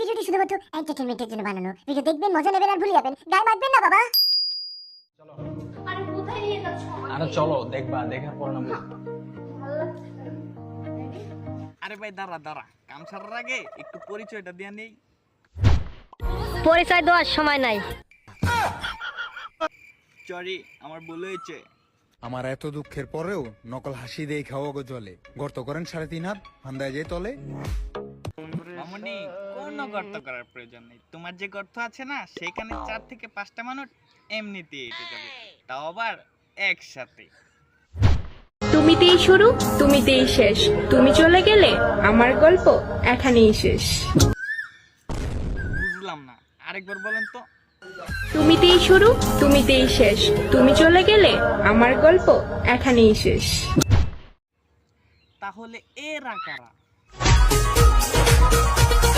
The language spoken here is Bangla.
ভিডিওটি শুধুমাত্র এন্টারটেইনমেন্টের জন্য বানানো। ভিডিও দেখবেন, মজা নেবেন আর ভুলে যাবেন। গায়ে মাখবেন না বাবা। আরে কোথায় নিয়ে যাচ্ছ আমাকে? আরে চলো দেখবা, দেখার পর না বুঝবা। ভালো লাগছে না। আরে ভাই দাঁড়া দাঁড়া, কাম ছাড়ার আগে একটু পরিচয়টা দিয়ে নেই। পরিচয় দেওয়ার সময় নাই। সরি, আমার ভুল হয়েছে। আমার এত দুঃখের পরেও নকল হাসি দিয়ে খাওয়া গো জলে। গর্ত করেন 3.5 হাত, ফান্দায় যায় তলে। মামনি, কোনো গর্ত করার প্রয়োজন নেই। তোমার যে গর্ত আছে না, সেখানে 4 থেকে 5টা মানুষ এমনিতেই হেঁটে যাবে, তাও আবার একসাথে। তুমিতেই শুরু, তুমিতেই শেষ। তুমি চলে গেলে আমার গল্প এখানেই শেষ। বুঝলাম না, আরেকবার বলেন তো। তুমিতেই শুরু, তুমিতেই শেষ। তুমি চলে গেলে আমার গল্প এখানেই শেষ। তাহলে এরা কারা?